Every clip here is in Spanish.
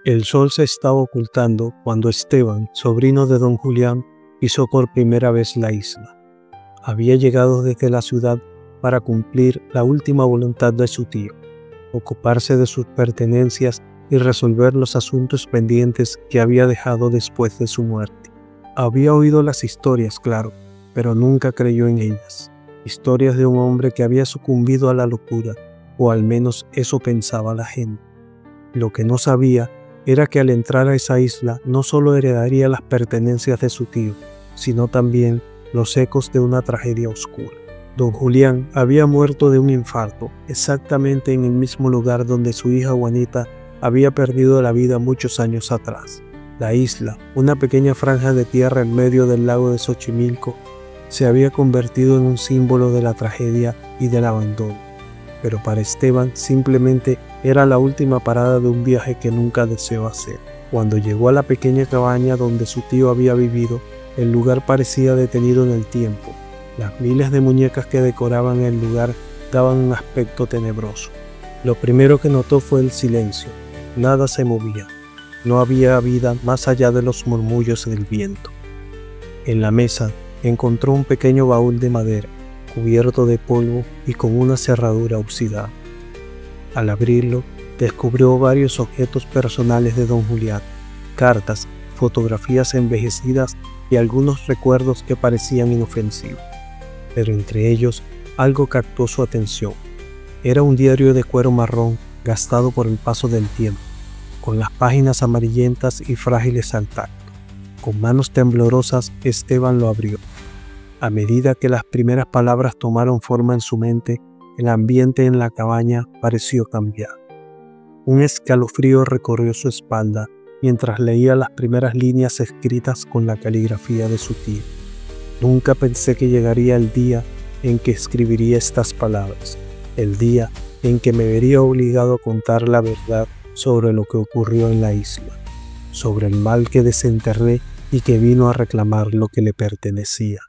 El sol se estaba ocultando cuando Esteban, sobrino de don Julián, pisó por primera vez la isla. Había llegado desde la ciudad para cumplir la última voluntad de su tío, ocuparse de sus pertenencias y resolver los asuntos pendientes que había dejado después de su muerte. Había oído las historias, claro, pero nunca creyó en ellas. Historias de un hombre que había sucumbido a la locura, o al menos eso pensaba la gente. Lo que no sabía era que al entrar a esa isla no solo heredaría las pertenencias de su tío, sino también los ecos de una tragedia oscura. Don Julián había muerto de un infarto, exactamente en el mismo lugar donde su hija Juanita había perdido la vida muchos años atrás. La isla, una pequeña franja de tierra en medio del lago de Xochimilco, se había convertido en un símbolo de la tragedia y del abandono. Pero para Esteban simplemente era la última parada de un viaje que nunca deseó hacer. Cuando llegó a la pequeña cabaña donde su tío había vivido, el lugar parecía detenido en el tiempo. Las miles de muñecas que decoraban el lugar daban un aspecto tenebroso. Lo primero que notó fue el silencio. Nada se movía. No había vida más allá de los murmullos del viento. En la mesa encontró un pequeño baúl de madera, cubierto de polvo y con una cerradura oxidada. Al abrirlo, descubrió varios objetos personales de don Julián, cartas, fotografías envejecidas y algunos recuerdos que parecían inofensivos. Pero entre ellos, algo captó su atención. Era un diario de cuero marrón gastado por el paso del tiempo, con las páginas amarillentas y frágiles al tacto. Con manos temblorosas, Esteban lo abrió. A medida que las primeras palabras tomaron forma en su mente, el ambiente en la cabaña pareció cambiar. Un escalofrío recorrió su espalda mientras leía las primeras líneas escritas con la caligrafía de su tío. Nunca pensé que llegaría el día en que escribiría estas palabras, el día en que me vería obligado a contar la verdad sobre lo que ocurrió en la isla, sobre el mal que desenterré y que vino a reclamar lo que le pertenecía.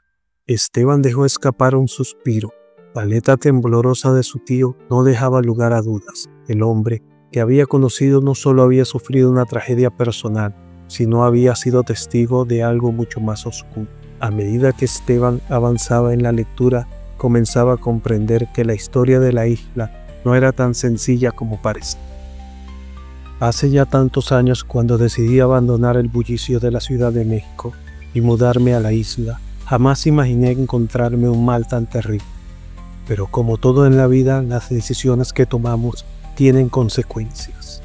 Esteban dejó escapar un suspiro. La letra temblorosa de su tío no dejaba lugar a dudas. El hombre que había conocido no solo había sufrido una tragedia personal, sino había sido testigo de algo mucho más oscuro. A medida que Esteban avanzaba en la lectura, comenzaba a comprender que la historia de la isla no era tan sencilla como parecía. Hace ya tantos años, cuando decidí abandonar el bullicio de la Ciudad de México y mudarme a la isla, jamás imaginé encontrarme un mal tan terrible. Pero como todo en la vida, las decisiones que tomamos tienen consecuencias.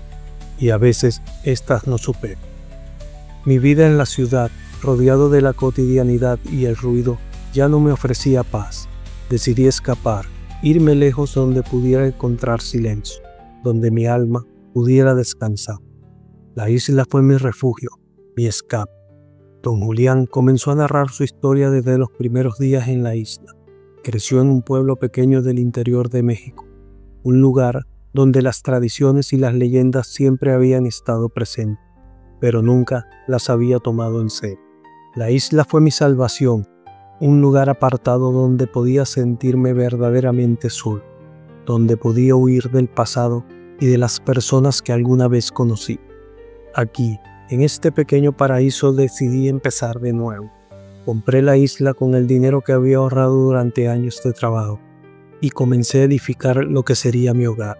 Y a veces estas no superan. Mi vida en la ciudad, rodeado de la cotidianidad y el ruido, ya no me ofrecía paz. Decidí escapar, irme lejos donde pudiera encontrar silencio, donde mi alma pudiera descansar. La isla fue mi refugio, mi escape. Don Julián comenzó a narrar su historia desde los primeros días en la isla. Creció en un pueblo pequeño del interior de México, un lugar donde las tradiciones y las leyendas siempre habían estado presentes, pero nunca las había tomado en serio. La isla fue mi salvación, un lugar apartado donde podía sentirme verdaderamente solo, donde podía huir del pasado y de las personas que alguna vez conocí. Aquí, en este pequeño paraíso, decidí empezar de nuevo. Compré la isla con el dinero que había ahorrado durante años de trabajo y comencé a edificar lo que sería mi hogar.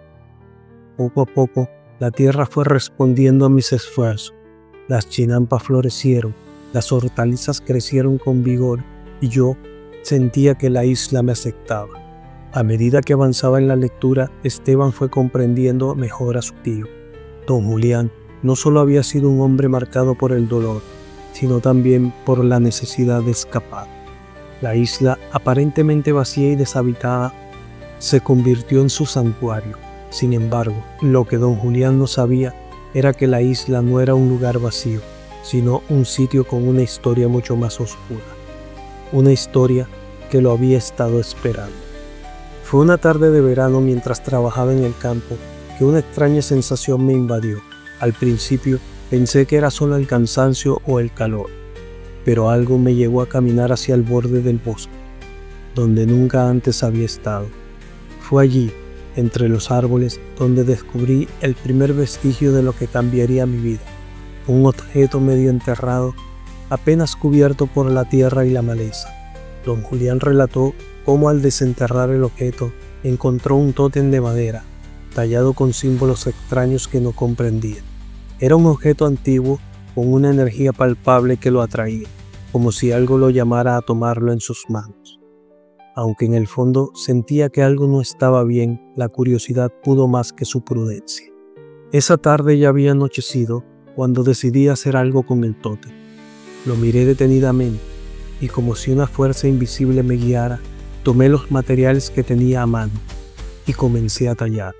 Poco a poco, la tierra fue respondiendo a mis esfuerzos. Las chinampas florecieron, las hortalizas crecieron con vigor y yo sentía que la isla me aceptaba. A medida que avanzaba en la lectura, Esteban fue comprendiendo mejor a su tío. Don Julián no solo había sido un hombre marcado por el dolor, sino también por la necesidad de escapar. La isla, aparentemente vacía y deshabitada, se convirtió en su santuario. Sin embargo, lo que don Julián no sabía era que la isla no era un lugar vacío, sino un sitio con una historia mucho más oscura. Una historia que lo había estado esperando. Fue una tarde de verano mientras trabajaba en el campo que una extraña sensación me invadió. Al principio pensé que era solo el cansancio o el calor, pero algo me llevó a caminar hacia el borde del bosque, donde nunca antes había estado. Fue allí, entre los árboles, donde descubrí el primer vestigio de lo que cambiaría mi vida. Un objeto medio enterrado, apenas cubierto por la tierra y la maleza. Don Julián relató cómo al desenterrar el objeto encontró un tótem de madera, tallado con símbolos extraños que no comprendía. Era un objeto antiguo con una energía palpable que lo atraía, como si algo lo llamara a tomarlo en sus manos. Aunque en el fondo sentía que algo no estaba bien, la curiosidad pudo más que su prudencia. Esa tarde ya había anochecido cuando decidí hacer algo con el tótem. Lo miré detenidamente y, como si una fuerza invisible me guiara, tomé los materiales que tenía a mano y comencé a tallar.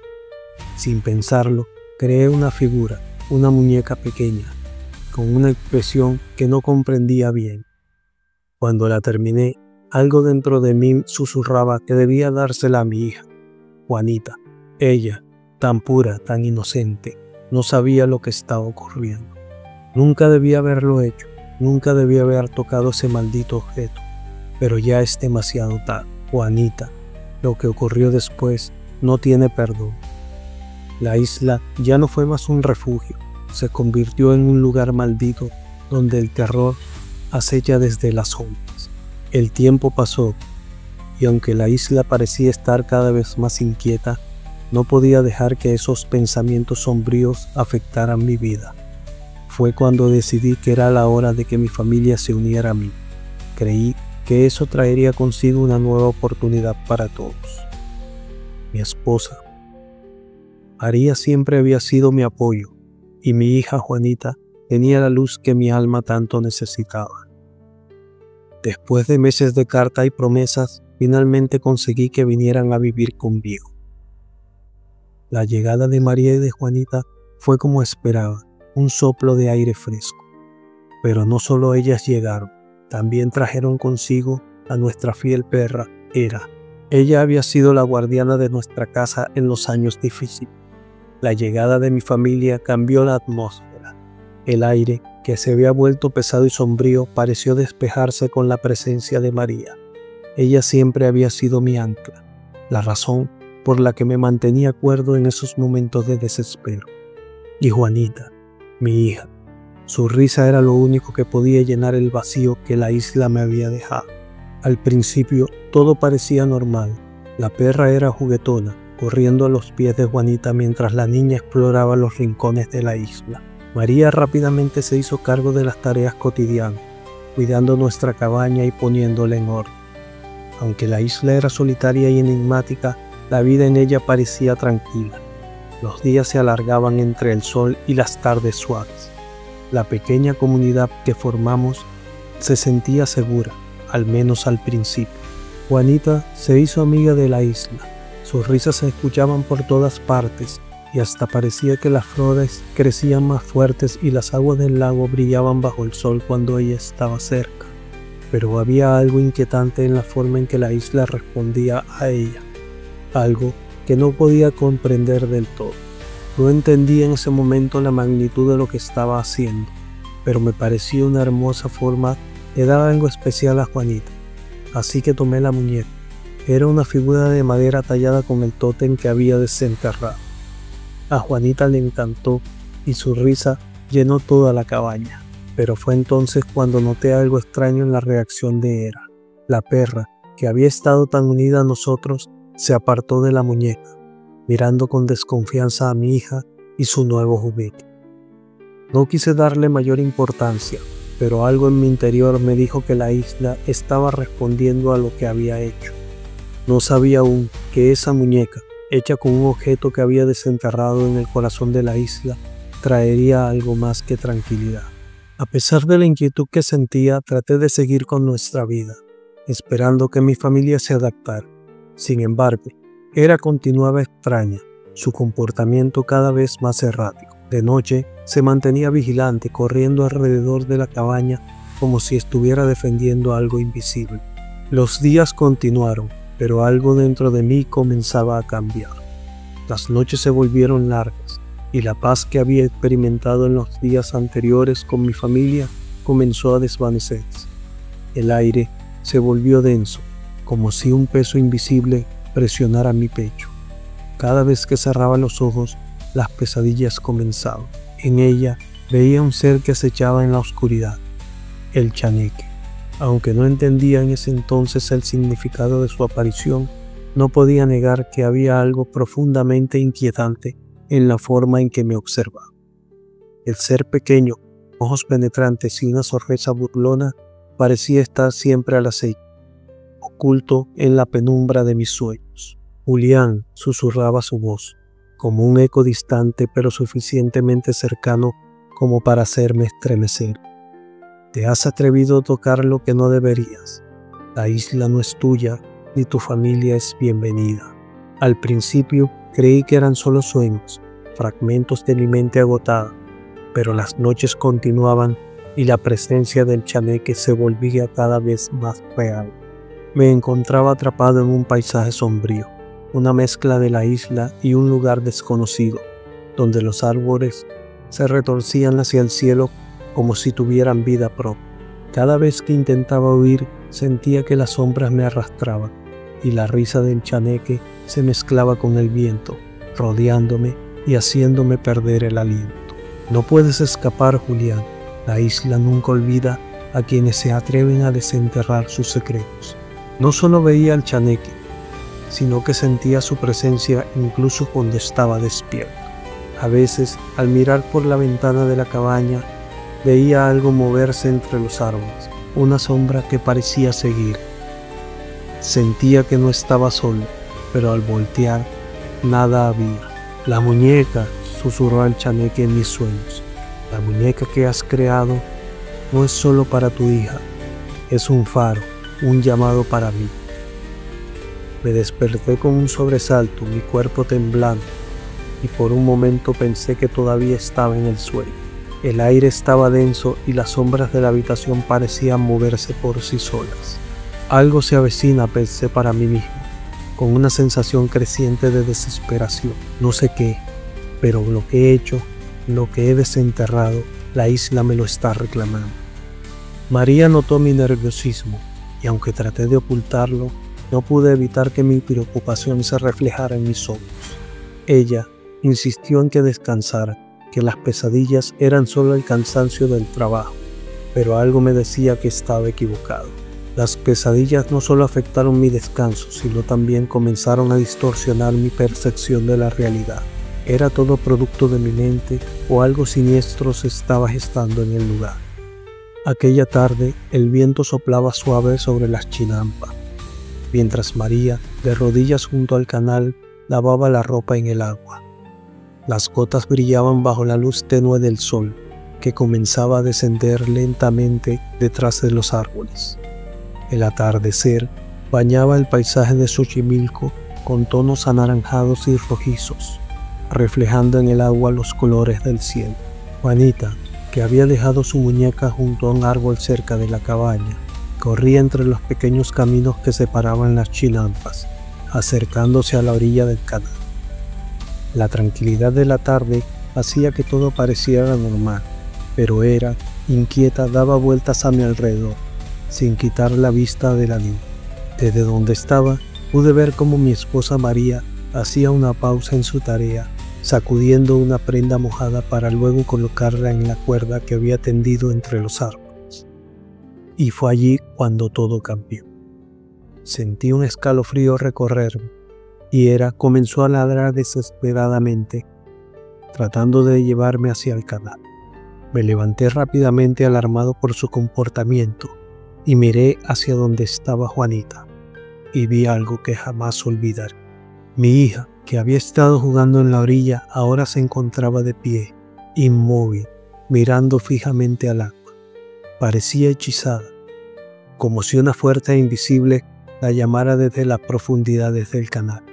Sin pensarlo, creé una figura, una muñeca pequeña, con una expresión que no comprendía bien. Cuando la terminé, algo dentro de mí susurraba que debía dársela a mi hija, Juanita. Ella, tan pura, tan inocente, no sabía lo que estaba ocurriendo. Nunca debía haberlo hecho, nunca debía haber tocado ese maldito objeto, pero ya es demasiado tarde. Juanita, lo que ocurrió después no tiene perdón. La isla ya no fue más un refugio, se convirtió en un lugar maldito donde el terror acecha desde las sombras. El tiempo pasó y aunque la isla parecía estar cada vez más inquieta, no podía dejar que esos pensamientos sombríos afectaran mi vida. Fue cuando decidí que era la hora de que mi familia se uniera a mí. Creí que eso traería consigo una nueva oportunidad para todos. Mi esposa, María, siempre había sido mi apoyo, y mi hija Juanita tenía la luz que mi alma tanto necesitaba. Después de meses de cartas y promesas, finalmente conseguí que vinieran a vivir conmigo. La llegada de María y de Juanita fue como esperaba, un soplo de aire fresco. Pero no solo ellas llegaron, también trajeron consigo a nuestra fiel perra, Era. Ella había sido la guardiana de nuestra casa en los años difíciles. La llegada de mi familia cambió la atmósfera. El aire, que se había vuelto pesado y sombrío, pareció despejarse con la presencia de María. Ella siempre había sido mi ancla, la razón por la que me mantenía cuerdo en esos momentos de desespero. Y Juanita, mi hija, su risa era lo único que podía llenar el vacío que la isla me había dejado. Al principio todo parecía normal. La perra era juguetona, corriendo a los pies de Juanita mientras la niña exploraba los rincones de la isla. María rápidamente se hizo cargo de las tareas cotidianas, cuidando nuestra cabaña y poniéndola en orden. Aunque la isla era solitaria y enigmática, la vida en ella parecía tranquila. Los días se alargaban entre el sol y las tardes suaves. La pequeña comunidad que formamos se sentía segura, al menos al principio. Juanita se hizo amiga de la isla. Sus risas se escuchaban por todas partes y hasta parecía que las flores crecían más fuertes y las aguas del lago brillaban bajo el sol cuando ella estaba cerca. Pero había algo inquietante en la forma en que la isla respondía a ella, algo que no podía comprender del todo. No entendía en ese momento la magnitud de lo que estaba haciendo, pero me parecía una hermosa forma de dar algo especial a Juanita. Así que tomé la muñeca. Era una figura de madera tallada con el tótem que había desenterrado. A Juanita le encantó y su risa llenó toda la cabaña. Pero fue entonces cuando noté algo extraño en la reacción de Era. La perra, que había estado tan unida a nosotros, se apartó de la muñeca, mirando con desconfianza a mi hija y su nuevo juguete. No quise darle mayor importancia, pero algo en mi interior me dijo que la isla estaba respondiendo a lo que había hecho. No sabía aún que esa muñeca, hecha con un objeto que había desenterrado en el corazón de la isla, traería algo más que tranquilidad. A pesar de la inquietud que sentía, traté de seguir con nuestra vida, esperando que mi familia se adaptara. Sin embargo, Era continuaba extraña, su comportamiento cada vez más errático. De noche, se mantenía vigilante, corriendo alrededor de la cabaña como si estuviera defendiendo algo invisible. Los días continuaron, pero algo dentro de mí comenzaba a cambiar. Las noches se volvieron largas, y la paz que había experimentado en los días anteriores con mi familia comenzó a desvanecerse. El aire se volvió denso, como si un peso invisible presionara mi pecho. Cada vez que cerraba los ojos, las pesadillas comenzaban. En ella veía un ser que acechaba en la oscuridad, el chaneque. Aunque no entendía en ese entonces el significado de su aparición, no podía negar que había algo profundamente inquietante en la forma en que me observaba. El ser pequeño, ojos penetrantes y una sonrisa burlona, parecía estar siempre al acecho, oculto en la penumbra de mis sueños. Julián, susurraba su voz, como un eco distante pero suficientemente cercano como para hacerme estremecer. Te has atrevido a tocar lo que no deberías. La isla no es tuya, ni tu familia es bienvenida. Al principio creí que eran solo sueños, fragmentos de mi mente agotada, pero las noches continuaban y la presencia del chaneque se volvía cada vez más real. Me encontraba atrapado en un paisaje sombrío, una mezcla de la isla y un lugar desconocido, donde los árboles se retorcían hacia el cielo como si tuvieran vida propia. Cada vez que intentaba huir, sentía que las sombras me arrastraban y la risa del chaneque se mezclaba con el viento, rodeándome y haciéndome perder el aliento. No puedes escapar, Julián. La isla nunca olvida a quienes se atreven a desenterrar sus secretos. No solo veía al chaneque, sino que sentía su presencia incluso cuando estaba despierto. A veces, al mirar por la ventana de la cabaña, veía algo moverse entre los árboles, una sombra que parecía seguir. Sentía que no estaba solo, pero al voltear, nada había. La muñeca, susurró el chaneque en mis sueños. La muñeca que has creado no es solo para tu hija, es un faro, un llamado para mí. Me desperté con un sobresalto, mi cuerpo temblando, y por un momento pensé que todavía estaba en el sueño. El aire estaba denso y las sombras de la habitación parecían moverse por sí solas. Algo se avecina, pensé para mí mismo, con una sensación creciente de desesperación. No sé qué, pero lo que he hecho, lo que he desenterrado, la isla me lo está reclamando. María notó mi nerviosismo y aunque traté de ocultarlo, no pude evitar que mi preocupación se reflejara en mis ojos. Ella insistió en que descansara, que las pesadillas eran solo el cansancio del trabajo, pero algo me decía que estaba equivocado. Las pesadillas no solo afectaron mi descanso, sino también comenzaron a distorsionar mi percepción de la realidad. ¿Era todo producto de mi mente o algo siniestro se estaba gestando en el lugar? Aquella tarde el viento soplaba suave sobre las chinampas, mientras María, de rodillas junto al canal, lavaba la ropa en el agua. Las gotas brillaban bajo la luz tenue del sol, que comenzaba a descender lentamente detrás de los árboles. El atardecer bañaba el paisaje de Xochimilco con tonos anaranjados y rojizos, reflejando en el agua los colores del cielo. Juanita, que había dejado su muñeca junto a un árbol cerca de la cabaña, corría entre los pequeños caminos que separaban las chinampas, acercándose a la orilla del canal. La tranquilidad de la tarde hacía que todo pareciera normal, pero era inquieta, daba vueltas a mi alrededor, sin quitar la vista de la niña. Desde donde estaba, pude ver cómo mi esposa María hacía una pausa en su tarea, sacudiendo una prenda mojada para luego colocarla en la cuerda que había tendido entre los árboles. Y fue allí cuando todo cambió. Sentí un escalofrío recorrerme, y comenzó a ladrar desesperadamente, tratando de llevarme hacia el canal. Me levanté rápidamente alarmado por su comportamiento, y miré hacia donde estaba Juanita, y vi algo que jamás olvidaré. Mi hija, que había estado jugando en la orilla, ahora se encontraba de pie, inmóvil, mirando fijamente al agua. Parecía hechizada, como si una fuerza invisible la llamara desde las profundidades del canal.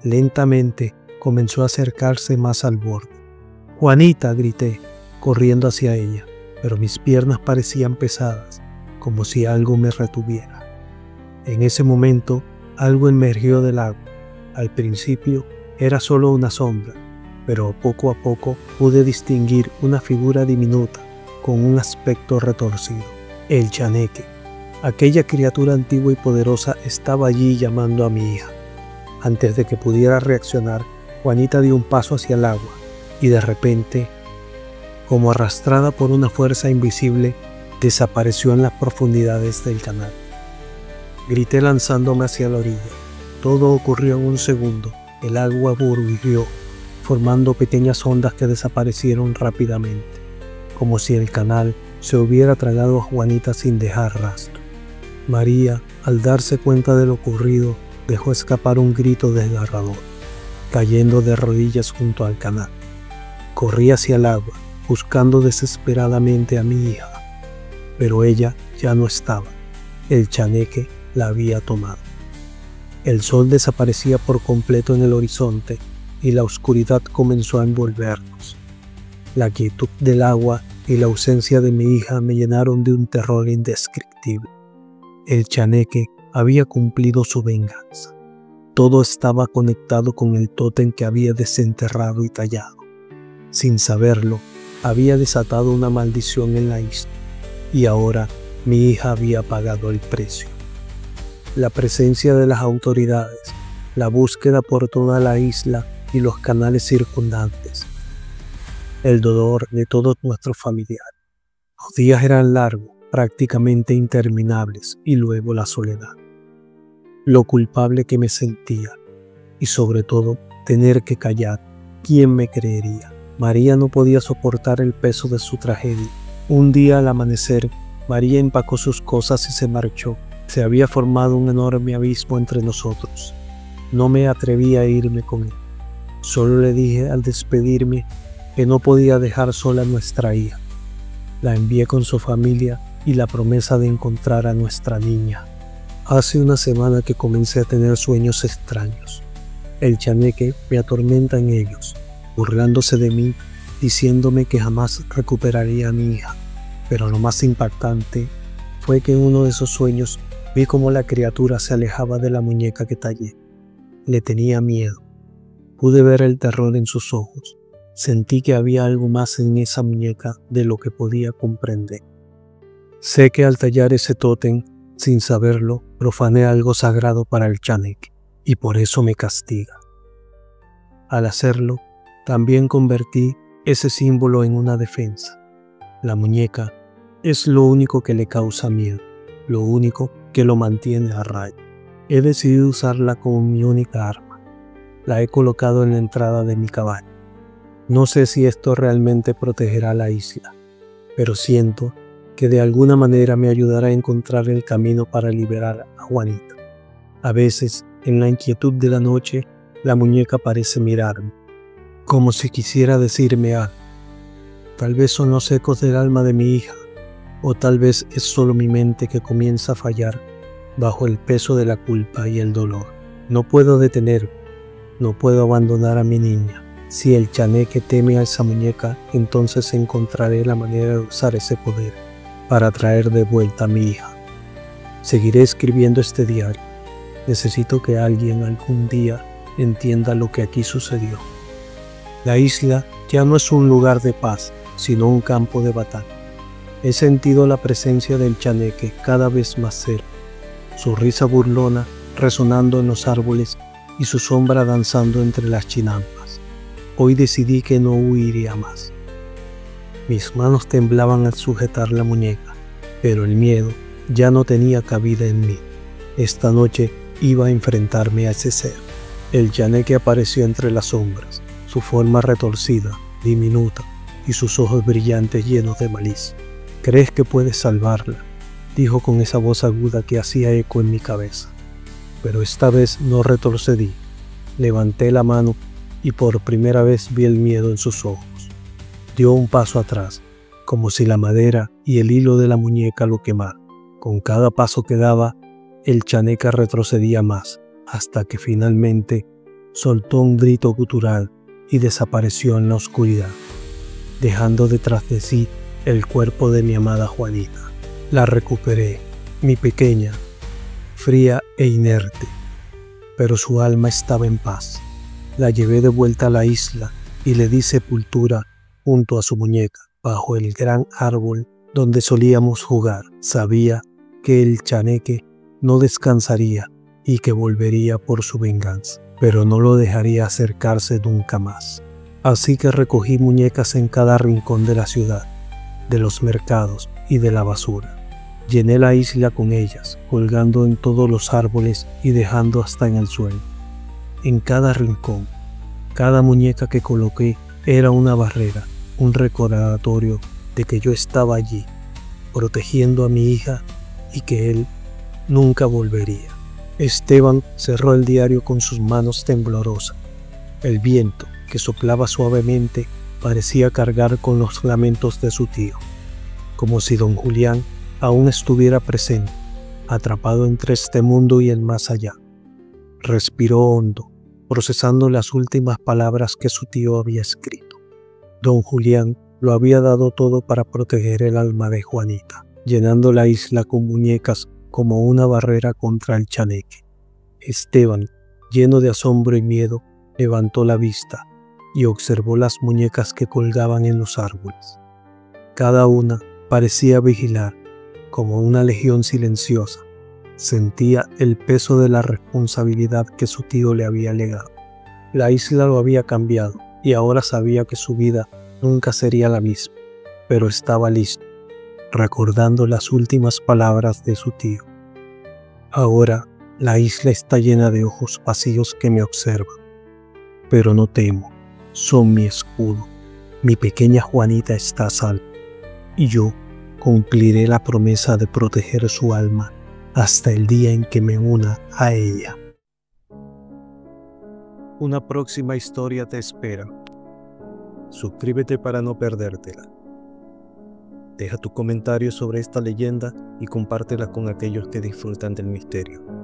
Lentamente comenzó a acercarse más al borde. «¡Juanita!», grité, corriendo hacia ella, pero mis piernas parecían pesadas, como si algo me retuviera. En ese momento, algo emergió del agua. Al principio era solo una sombra, pero poco a poco pude distinguir una figura diminuta con un aspecto retorcido. El chaneque. Aquella criatura antigua y poderosa estaba allí llamando a mi hija. Antes de que pudiera reaccionar, Juanita dio un paso hacia el agua y de repente, como arrastrada por una fuerza invisible, desapareció en las profundidades del canal. Grité lanzándome hacia la orilla. Todo ocurrió en un segundo. El agua burbujeó, formando pequeñas ondas que desaparecieron rápidamente, como si el canal se hubiera tragado a Juanita sin dejar rastro. María, al darse cuenta de lo ocurrido, dejó escapar un grito desgarrador, cayendo de rodillas junto al canal. Corrí hacia el agua, buscando desesperadamente a mi hija, pero ella ya no estaba. El chaneque la había tomado. El sol desaparecía por completo en el horizonte y la oscuridad comenzó a envolvernos. La quietud del agua y la ausencia de mi hija me llenaron de un terror indescriptible. El chaneque había cumplido su venganza. Todo estaba conectado con el tótem que había desenterrado y tallado. Sin saberlo, había desatado una maldición en la isla y ahora mi hija había pagado el precio. La presencia de las autoridades, la búsqueda por toda la isla y los canales circundantes, el dolor de todos nuestros familiares. Los días eran largos, prácticamente interminables, y luego la soledad. Lo culpable que me sentía y sobre todo tener que callar. ¿Quién me creería? María no podía soportar el peso de su tragedia. Un día al amanecer, María empacó sus cosas y se marchó. Se había formado un enorme abismo entre nosotros. No me atreví a irme con él. Solo le dije al despedirme que no podía dejar sola a nuestra hija. La envié con su familia y la promesa de encontrar a nuestra niña. Hace una semana que comencé a tener sueños extraños. El chaneque me atormenta en ellos, burlándose de mí, diciéndome que jamás recuperaría a mi hija. Pero lo más impactante fue que en uno de esos sueños vi cómo la criatura se alejaba de la muñeca que tallé. Le tenía miedo. Pude ver el terror en sus ojos. Sentí que había algo más en esa muñeca de lo que podía comprender. Sé que al tallar ese tótem, sin saberlo, profané algo sagrado para el chaneque, y por eso me castiga. Al hacerlo, también convertí ese símbolo en una defensa. La muñeca es lo único que le causa miedo, lo único que lo mantiene a raya. He decidido usarla como mi única arma. La he colocado en la entrada de mi cabaña. No sé si esto realmente protegerá la isla, pero siento que de alguna manera me ayudará a encontrar el camino para liberar a Juanita. A veces, en la inquietud de la noche, la muñeca parece mirarme, como si quisiera decirme algo. Tal vez son los ecos del alma de mi hija, o tal vez es solo mi mente que comienza a fallar bajo el peso de la culpa y el dolor. No puedo detenerme, no puedo abandonar a mi niña. Si el chaneque teme a esa muñeca, entonces encontraré la manera de usar ese poder para traer de vuelta a mi hija. Seguiré escribiendo este diario. Necesito que alguien algún día entienda lo que aquí sucedió. La isla ya no es un lugar de paz, sino un campo de batalla. He sentido la presencia del chaneque cada vez más cerca, su risa burlona resonando en los árboles y su sombra danzando entre las chinampas. Hoy decidí que no huiría más. Mis manos temblaban al sujetar la muñeca, pero el miedo ya no tenía cabida en mí. Esta noche iba a enfrentarme a ese ser. El chaneque apareció entre las sombras, su forma retorcida, diminuta, y sus ojos brillantes llenos de malicia. ¿Crees que puedes salvarla?, dijo con esa voz aguda que hacía eco en mi cabeza. Pero esta vez no retrocedí. Levanté la mano y por primera vez vi el miedo en sus ojos. Dio un paso atrás, como si la madera y el hilo de la muñeca lo quemaran. Con cada paso que daba, el chaneque retrocedía más, hasta que finalmente soltó un grito gutural y desapareció en la oscuridad, dejando detrás de sí el cuerpo de mi amada Juanita. La recuperé, mi pequeña, fría e inerte, pero su alma estaba en paz. La llevé de vuelta a la isla y le di sepultura junto a su muñeca, bajo el gran árbol donde solíamos jugar. Sabía que el chaneque no descansaría y que volvería por su venganza. pero no lo dejaría acercarse nunca más. Así que recogí muñecas en cada rincón de la ciudad, de los mercados y de la basura. Llené la isla con ellas, colgando en todos los árboles y dejando hasta en el suelo. En cada rincón, cada muñeca que coloqué era una barrera, un recordatorio de que yo estaba allí, protegiendo a mi hija y que él nunca volvería. Esteban cerró el diario con sus manos temblorosas. El viento, que soplaba suavemente, parecía cargar con los lamentos de su tío, como si don Julián aún estuviera presente, atrapado entre este mundo y el más allá. Respiró hondo, procesando las últimas palabras que su tío había escrito. Don Julián lo había dado todo para proteger el alma de Juanita, llenando la isla con muñecas como una barrera contra el chaneque. Esteban, lleno de asombro y miedo, levantó la vista y observó las muñecas que colgaban en los árboles. Cada una parecía vigilar, como una legión silenciosa. Sentía el peso de la responsabilidad que su tío le había legado. La isla lo había cambiado y ahora sabía que su vida nunca sería la misma, pero estaba listo, recordando las últimas palabras de su tío. Ahora la isla está llena de ojos vacíos que me observan, pero no temo, son mi escudo. Mi pequeña Juanita está a salvo, y yo cumpliré la promesa de proteger su alma hasta el día en que me una a ella. Una próxima historia te espera. Suscríbete para no perdértela. Deja tu comentario sobre esta leyenda y compártela con aquellos que disfrutan del misterio.